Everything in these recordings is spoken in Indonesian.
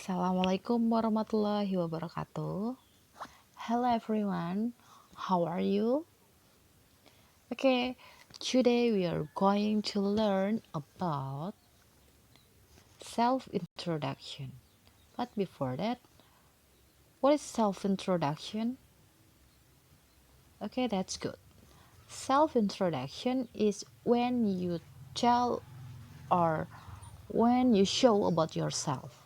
Assalamualaikum warahmatullahi wabarakatuh. Hello everyone, how are you? Okay, today we are going to learn about self-introduction. But before that, what is self-introduction? Okay, that's good. Self-introduction is when you tell or when you show about yourself.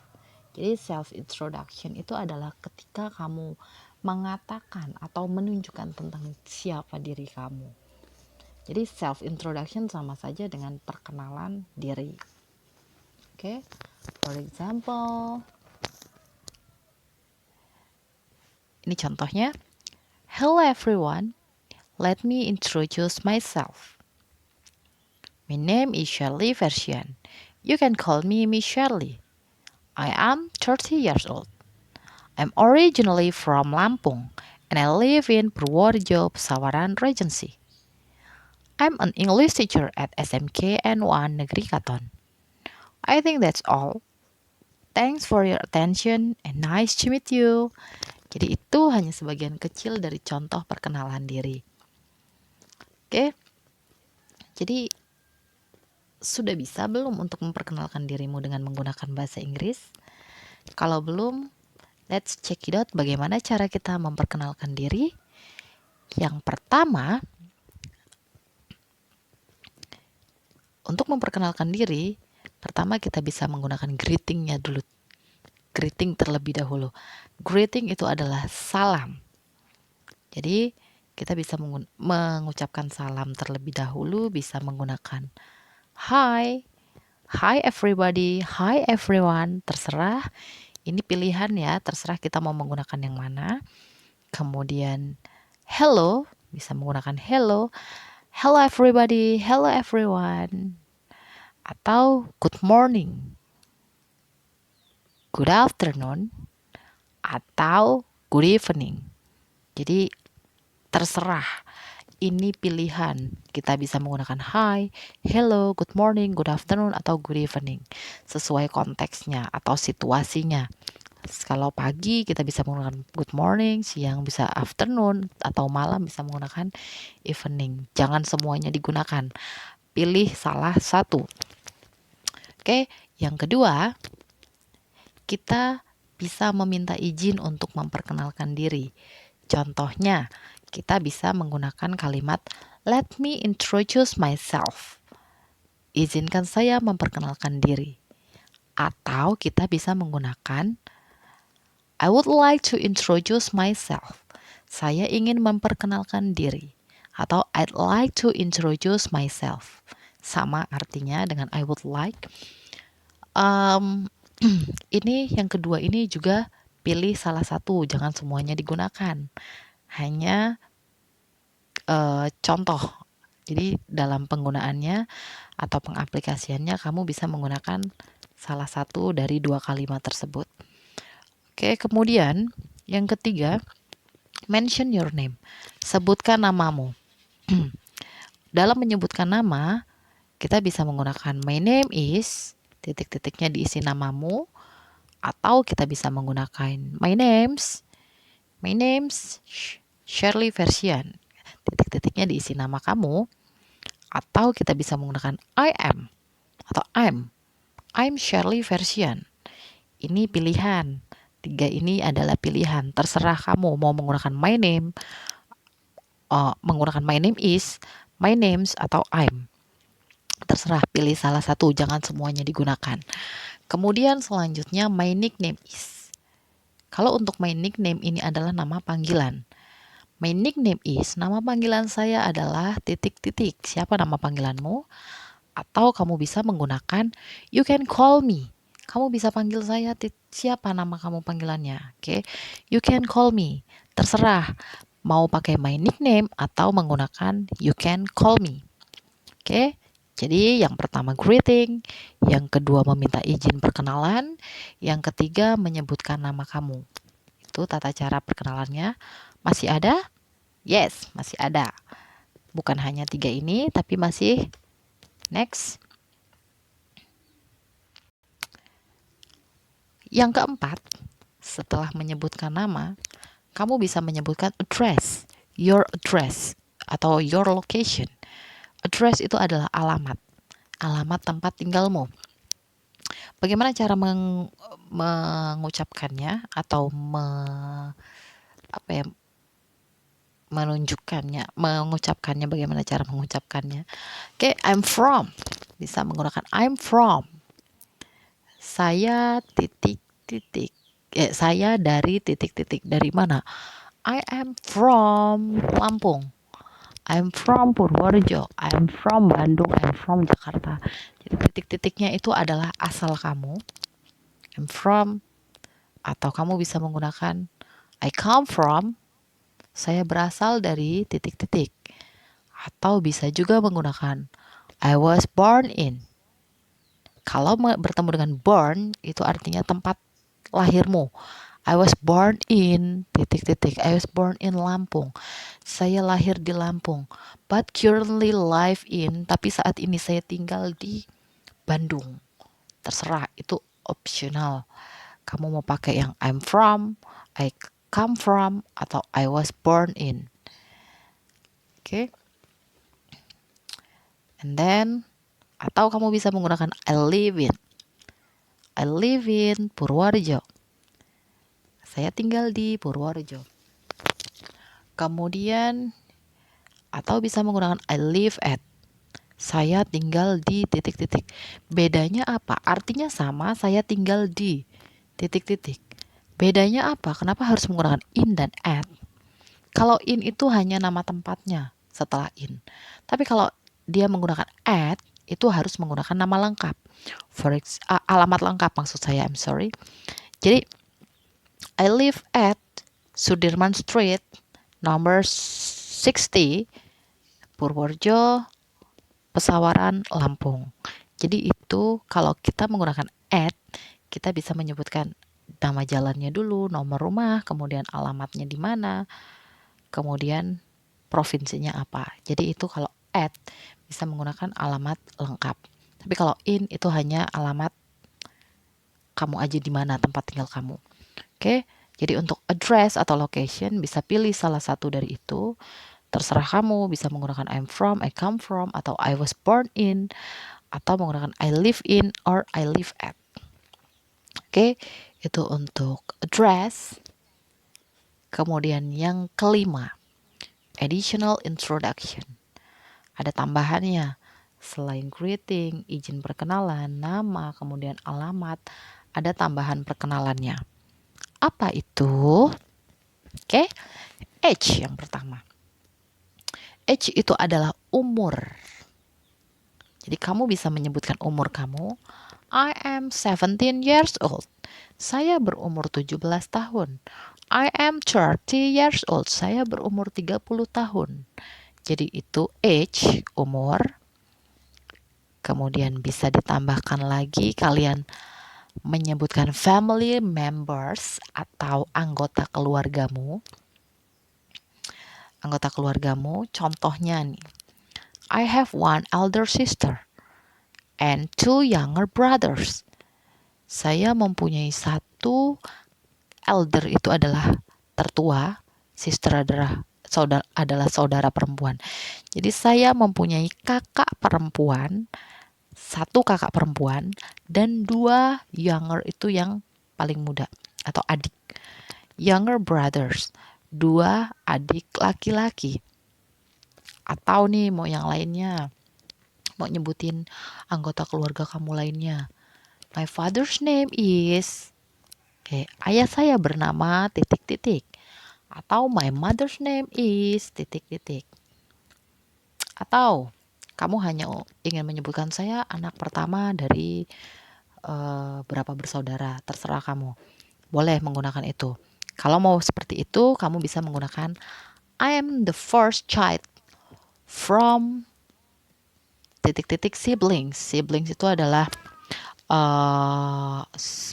Jadi self-introduction itu adalah ketika kamu mengatakan atau menunjukkan tentang siapa diri kamu. Jadi self-introduction sama saja dengan perkenalan diri. Oke, for example, ini contohnya. Hello everyone, let me introduce myself. My name is Shirley Versian. You can call me Miss Shirley. I am 30 years old. I'm originally from Lampung and I live in Purworejo, Pesawaran Regency. I'm an English teacher at SMK N1 Negeri Katon. I think that's all. Thanks for your attention and nice to meet you. Jadi itu hanya sebagian kecil dari contoh perkenalan diri. Oke, jadi sudah bisa belum untuk memperkenalkan dirimu dengan menggunakan bahasa Inggris? Kalau belum, let's check it out bagaimana cara kita memperkenalkan diri. Yang pertama, untuk memperkenalkan diri, pertama kita bisa menggunakan greetingnya dulu. Greeting terlebih dahulu. Greeting itu adalah salam. Jadi kita bisa mengucapkan salam terlebih dahulu, bisa menggunakan hi, hi everybody, hi everyone, terserah. Ini pilihan ya, terserah kita mau menggunakan yang mana. Kemudian hello, bisa menggunakan hello, hello everybody, hello everyone. Atau good morning, good afternoon, atau good evening. Jadi terserah, ini pilihan. Kita bisa menggunakan hi, hello, good morning, good afternoon, atau good evening. Sesuai konteksnya atau situasinya. Kalau pagi kita bisa menggunakan good morning, siang bisa afternoon, atau malam bisa menggunakan evening. Jangan semuanya digunakan. Pilih salah satu. Oke, yang kedua, kita bisa meminta izin untuk memperkenalkan diri. Contohnya, kita bisa menggunakan kalimat let me introduce myself. Izinkan saya memperkenalkan diri. Atau kita bisa menggunakan I would like to introduce myself. Saya ingin memperkenalkan diri. Atau I'd like to introduce myself. Sama artinya dengan I would like. Ini yang kedua ini juga pilih salah satu, jangan semuanya digunakan. Hanya contoh. Jadi dalam penggunaannya atau pengaplikasiannya kamu bisa menggunakan salah satu dari dua kalimat tersebut. Oke, kemudian yang ketiga, mention your name. Sebutkan namamu. Dalam menyebutkan nama, kita bisa menggunakan my name is, titik-titiknya diisi namamu, atau kita bisa menggunakan my name's Shirley Versian, titik-titiknya diisi nama kamu, atau kita bisa menggunakan I am atau I'm Shirley Versian. Ini pilihan. Tiga ini adalah pilihan. Terserah kamu mau menggunakan my name, menggunakan my name is, my name's, atau I'm. Terserah, pilih salah satu, jangan semuanya digunakan. Kemudian selanjutnya my nickname is. Kalau untuk my nickname ini adalah nama panggilan. My nickname is, nama panggilan saya adalah titik-titik. Siapa nama panggilanmu? Atau kamu bisa menggunakan you can call me. Kamu bisa panggil saya siapa nama kamu panggilannya. Oke. You can call me. Terserah mau pakai my nickname atau menggunakan you can call me. Oke. Jadi yang pertama greeting, yang kedua meminta izin perkenalan, yang ketiga menyebutkan nama kamu. Itu tata cara perkenalannya. Masih ada? Yes, masih ada. Bukan hanya 3 ini, tapi masih next. Yang keempat, setelah menyebutkan nama, kamu bisa menyebutkan address, your address, atau your location. Address itu adalah alamat tempat tinggalmu. Bagaimana cara mengucapkannya atau apa ya, mengucapkannya, bagaimana cara mengucapkannya? Oke, I'm from. Bisa menggunakan I'm from. Saya titik-titik. Saya dari titik-titik. Dari mana? I am from Lampung. I'm from Purworejo. I'm from Bandung. I'm from Jakarta. Jadi titik-titiknya itu adalah asal kamu. I'm from. Atau kamu bisa menggunakan I come from. Saya berasal dari titik-titik. Atau bisa juga menggunakan I was born in. Kalau bertemu dengan born, itu artinya tempat lahirmu. I was born in titik-titik. I was born in Lampung. Saya lahir di Lampung. But currently live in, tapi saat ini saya tinggal di Bandung. Terserah, itu optional. Kamu mau pakai yang I'm from, I come from, atau I was born in. Oke. And then, atau kamu bisa menggunakan I live in. I live in Purworejo. Saya tinggal di Purworejo. Kemudian, atau bisa menggunakan I live at. Saya tinggal di titik-titik. Bedanya apa? Artinya sama, saya tinggal di titik-titik. Bedanya apa? Kenapa harus menggunakan in dan at? Kalau in itu hanya nama tempatnya setelah in. Tapi kalau dia menggunakan at, itu harus menggunakan nama lengkap. Alamat lengkap maksud saya, I'm sorry. Jadi, I live at Sudirman Street, number 60, Purworejo, Pesawaran, Lampung. Jadi itu kalau kita menggunakan at, kita bisa menyebutkan nama jalannya dulu, nomor rumah, kemudian alamatnya di mana, kemudian provinsinya apa. Jadi itu kalau at bisa menggunakan alamat lengkap. Tapi kalau in itu hanya alamat kamu aja di mana tempat tinggal kamu. Oke? Jadi untuk address atau location bisa pilih salah satu dari itu. Terserah kamu, bisa menggunakan I'm from, I come from, atau I was born in, atau menggunakan I live in or I live at. Oke, itu untuk address. Kemudian yang kelima, additional introduction. Ada tambahannya. Selain greeting, izin perkenalan, nama, kemudian alamat, ada tambahan perkenalannya. Apa itu? Oke, age yang pertama. Age itu adalah umur. Jadi kamu bisa menyebutkan umur kamu. I am 17 years old. Saya berumur 17 tahun. I am 30 years old. Saya berumur 30 tahun. Jadi itu age, umur. Kemudian bisa ditambahkan lagi kalian menyebutkan family members atau anggota keluargamu. Anggota keluargamu, contohnya nih. I have one elder sister and two younger brothers. Saya mempunyai satu elder, itu adalah tertua, sister adalah saudara perempuan. Jadi saya mempunyai kakak perempuan, satu kakak perempuan, dan dua younger itu yang paling muda atau adik. Younger brothers, dua adik laki-laki. Atau nih mau yang lainnya, mau nyebutin anggota keluarga kamu lainnya. My father's name is, ayah saya bernama titik-titik. Atau my mother's name is titik-titik. Atau kamu hanya ingin menyebutkan saya anak pertama dari berapa bersaudara, terserah kamu. Boleh menggunakan itu. Kalau mau seperti itu, kamu bisa menggunakan I am the first child from titik-titik siblings. Siblings itu adalah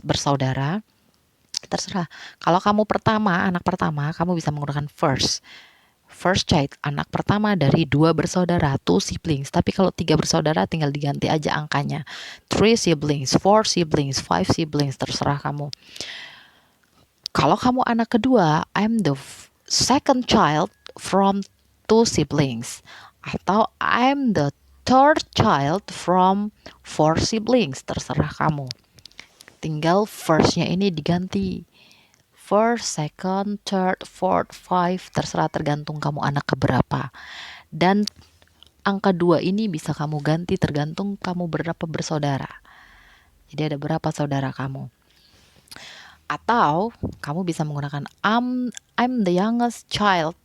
bersaudara. Terserah. Kalau kamu pertama, anak pertama, kamu bisa menggunakan first. first child, anak pertama dari 2 bersaudara, 2 siblings. Tapi kalau 3 bersaudara tinggal diganti aja angkanya. 3 siblings, 4 siblings, 5 siblings, terserah kamu. Kalau kamu anak kedua, I'm the second child from 2 siblings. Atau I'm the third child from 4 siblings, terserah kamu. Tinggal first-nya ini diganti. First, second, third, fourth, five, terserah tergantung kamu anak keberapa. Dan angka 2 ini bisa kamu ganti tergantung kamu berapa bersaudara. Jadi ada berapa saudara kamu. Atau kamu bisa menggunakan I'm the youngest child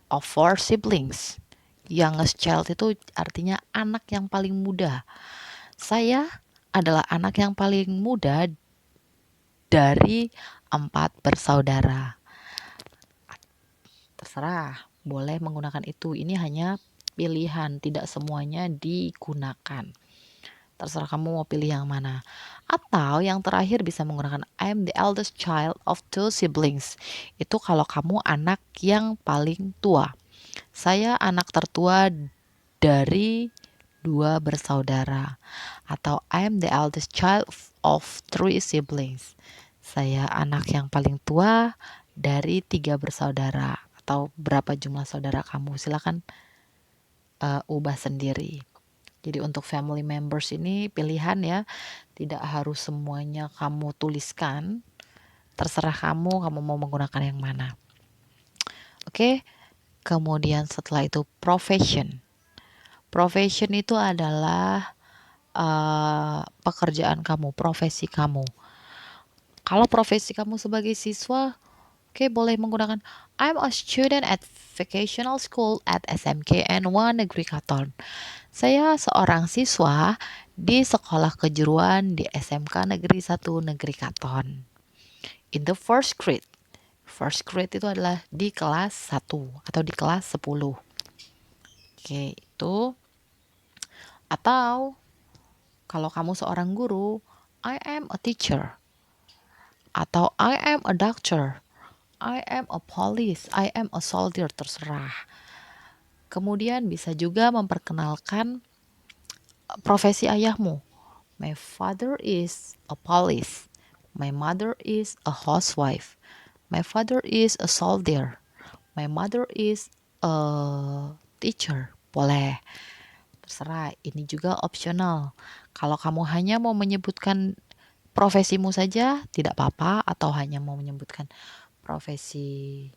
of 4 siblings. Youngest child itu artinya anak yang paling muda. Saya adalah anak yang paling muda dari 4 bersaudara. Terserah, boleh menggunakan itu. Ini hanya pilihan, tidak semuanya digunakan. Terserah kamu mau pilih yang mana. Atau yang terakhir bisa menggunakan I'm the eldest child of 2 siblings. Itu kalau kamu anak yang paling tua. Saya anak tertua dari 2 bersaudara. Atau I'm the eldest child of 3 siblings. Saya anak yang paling tua dari 3 bersaudara. Atau berapa jumlah saudara kamu, silakan ubah sendiri. Jadi untuk family members ini pilihan ya, tidak harus semuanya kamu tuliskan, terserah kamu mau menggunakan yang mana. Oke, kemudian setelah itu profession. Profession itu adalah pekerjaan kamu, profesi kamu. Kalau profesi kamu sebagai siswa, oke, boleh menggunakan I'm a student at vocational school at SMKN 1 Negeri Katon. Saya seorang siswa di sekolah kejuruan di SMK Negeri 1 Negeri Katon. In the first grade. First grade itu adalah di kelas 1 atau di kelas 10. Oke, itu. Atau kalau kamu seorang guru, I am a teacher. Atau I am a doctor. I am a police. I am a soldier, terserah. Kemudian bisa juga memperkenalkan profesi ayahmu. My father is a police. My mother is a housewife. My father is a soldier. My mother is a teacher. Boleh. Terserah, ini juga opsional. Kalau kamu hanya mau menyebutkan profesimu saja, tidak apa-apa. Atau hanya mau menyebutkan profesi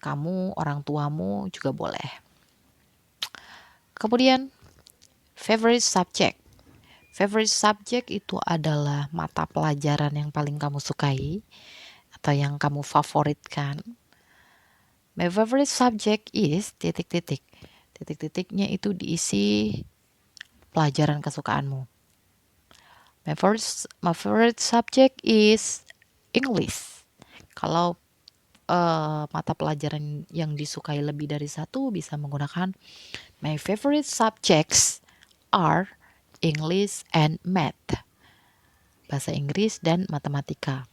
kamu, orang tuamu, juga boleh. Kemudian, favorite subject. Favorite subject itu adalah mata pelajaran yang paling kamu sukai atau yang kamu favoritkan. My favorite subject is titik-titik. Titik-titiknya itu diisi pelajaran kesukaanmu. My favorite subject is English. Kalau mata pelajaran yang disukai lebih dari satu, bisa menggunakan my favorite subjects are English and Math. Bahasa Inggris dan matematika.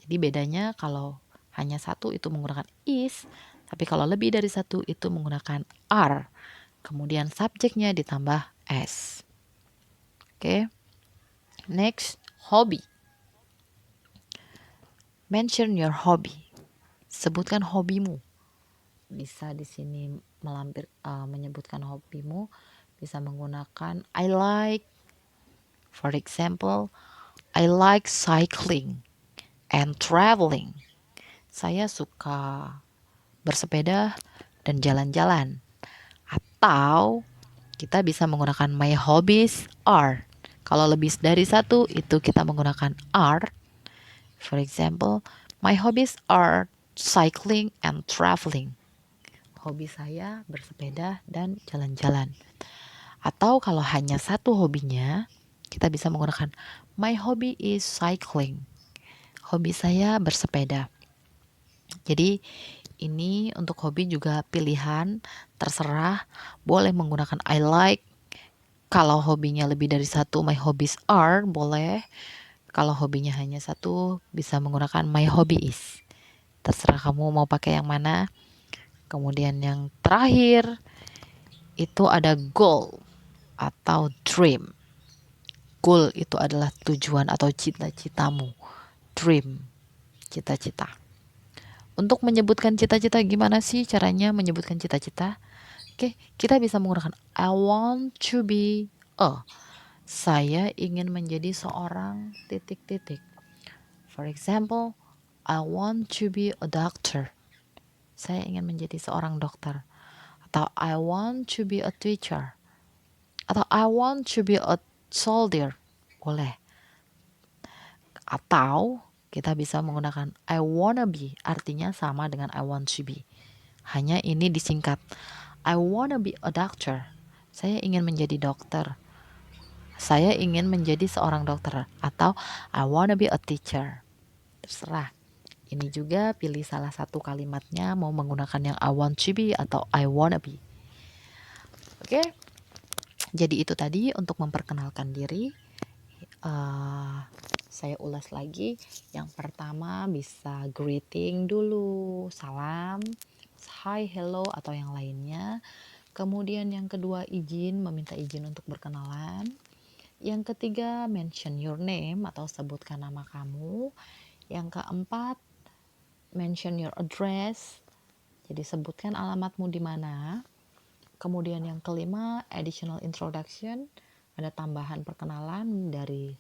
Jadi bedanya kalau hanya satu itu menggunakan is, tapi kalau lebih dari satu itu menggunakan are. Kemudian subjeknya ditambah s. Oke. Next, hobby. Mention your hobby. Sebutkan hobimu. Bisa di sini menyebutkan hobimu, bisa menggunakan I like, for example, I like cycling and traveling. Saya suka bersepeda dan jalan-jalan. Atau kita bisa menggunakan my hobbies are. Kalau lebih dari satu itu kita menggunakan are. For example, my hobbies are cycling and traveling. Hobi saya bersepeda dan jalan-jalan. Atau kalau hanya satu hobinya, kita bisa menggunakan my hobby is cycling. Hobi saya bersepeda. Jadi ini untuk hobi juga pilihan, terserah. Boleh menggunakan I like. Kalau hobinya lebih dari satu, my hobbies are, boleh. Kalau hobinya hanya satu, bisa menggunakan my hobby is. Terserah kamu mau pakai yang mana. Kemudian yang terakhir itu ada goal atau dream. Goal itu adalah tujuan atau cita-citamu. Dream, cita-cita. Untuk menyebutkan cita-cita, gimana sih caranya menyebutkan cita-cita? Oke, kita bisa menggunakan I want to be a. Saya ingin menjadi seorang titik-titik. For example, I want to be a doctor. Saya ingin menjadi seorang dokter. Atau I want to be a teacher. Atau I want to be a soldier. Boleh. Atau kita bisa menggunakan I wanna be, artinya sama dengan I want to be. Hanya ini disingkat. I wanna be a doctor. Saya ingin menjadi dokter. Saya ingin menjadi seorang dokter. Atau I wanna be a teacher. Terserah. Ini juga pilih salah satu kalimatnya, mau menggunakan yang I want to be atau I wanna be. Oke, jadi itu tadi untuk memperkenalkan diri. Saya ulas lagi. Yang pertama bisa greeting dulu, salam, hi, hello, atau yang lainnya. Kemudian yang kedua meminta izin untuk berkenalan. Yang ketiga mention your name atau sebutkan nama kamu. Yang keempat mention your address, jadi sebutkan alamatmu di mana. Kemudian yang kelima additional introduction, ada tambahan perkenalan dari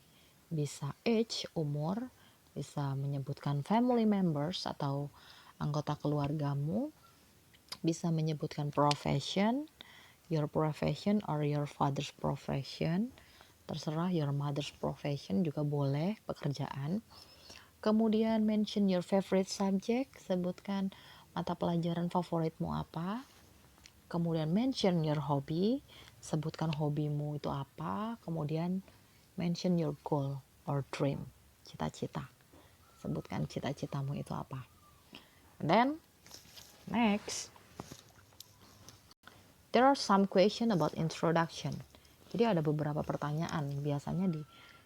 bisa age, umur, bisa menyebutkan family members atau anggota keluargamu, bisa menyebutkan profession, your profession or your father's profession, terserah, your mother's profession juga boleh, pekerjaan. Kemudian mention your favorite subject, sebutkan mata pelajaran favoritmu apa. Kemudian mention your hobby, sebutkan hobimu itu apa. Kemudian mention your goal or dream, cita-cita. Sebutkan cita-citamu itu apa. And then next, there are some question about introduction. Jadi ada beberapa pertanyaan. Biasanya di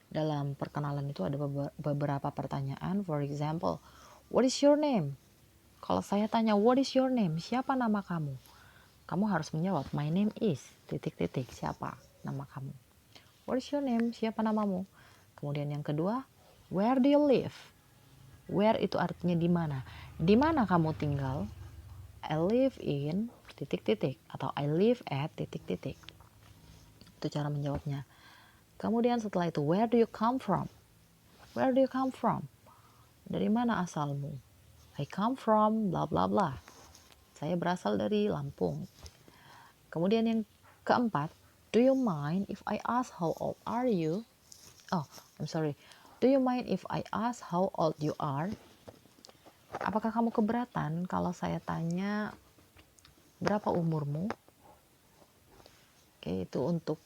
dalam perkenalan itu ada beberapa pertanyaan. For example, what is your name? Kalau saya tanya what is your name, siapa nama kamu? Kamu harus menjawab my name is titik-titik, siapa nama kamu. What is your name? Siapa namamu? Kemudian yang kedua, where do you live? Where itu artinya di mana. Di mana kamu tinggal? I live in titik-titik atau I live at titik-titik. Itu cara menjawabnya. Kemudian setelah itu, where do you come from? Where do you come from? Dari mana asalmu? I come from bla bla bla. Saya berasal dari Lampung. Kemudian yang keempat, do you mind if I ask how old are you? Oh, I'm sorry. Do you mind if I ask how old you are? Apakah kamu keberatan kalau saya tanya berapa umurmu? Oke, itu untuk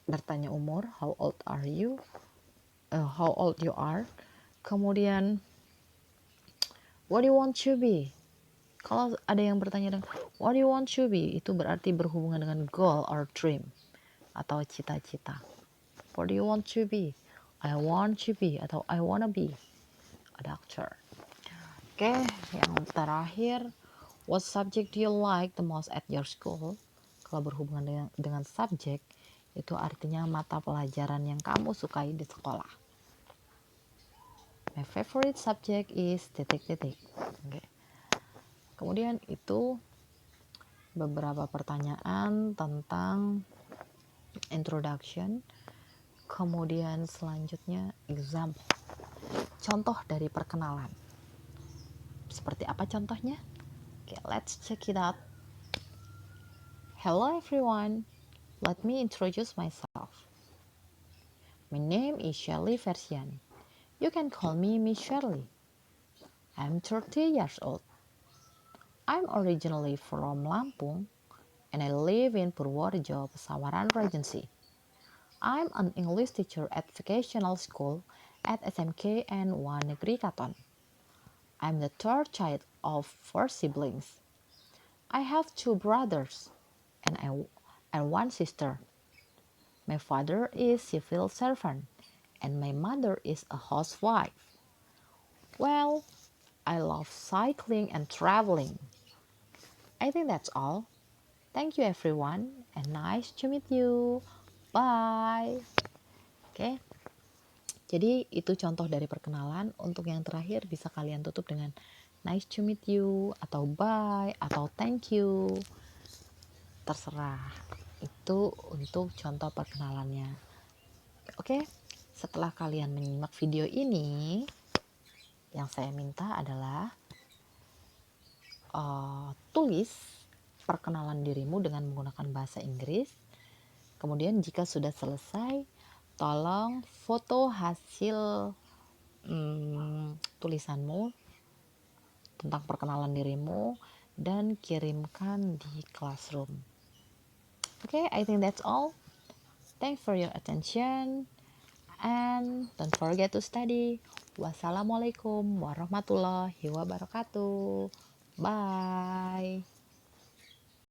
bertanya umur, how old are you? How old you are. Kemudian, what do you want to be? Kalau ada yang bertanya dengan what do you want to be, itu berarti berhubungan dengan goal or dream atau cita-cita. What do you want to be? I want to be atau I wanna be a doctor. Oke, yang terakhir, what subject do you like the most at your school? Kalau berhubungan dengan subjek, itu artinya mata pelajaran yang kamu sukai di sekolah. My favorite subject is titik-titik. Oke. Kemudian itu beberapa pertanyaan tentang introduction. Kemudian selanjutnya example. Contoh dari perkenalan. Seperti apa contohnya? Okay, let's check it out. Hello everyone. Let me introduce myself. My name is Shirley Versiani. You can call me Miss Shirley. I'm 30 years old. I'm originally from Lampung and I live in Purworejo, Pesawaran Regency. I'm an English teacher at vocational school at SMK N1 Negeri Katon. I'm the third child of 4 siblings. I have 2 brothers and 1 sister. My father is civil servant and my mother is a housewife. Well, I love cycling and traveling. I think that's all. Thank you everyone and nice to meet you. Bye. Oke. Jadi itu contoh dari perkenalan. Untuk yang terakhir bisa kalian tutup dengan nice to meet you atau bye atau thank you. Terserah. Itu untuk contoh perkenalannya. Oke. Setelah kalian menyimak video ini, yang saya minta adalah tulis perkenalan dirimu dengan menggunakan bahasa Inggris. Kemudian jika sudah selesai, tolong foto hasil tulisanmu tentang perkenalan dirimu dan kirimkan di Classroom. Okay, I think that's all. Thanks for your attention and don't forget to study. Wassalamualaikum warahmatullahi wabarakatuh. Bye.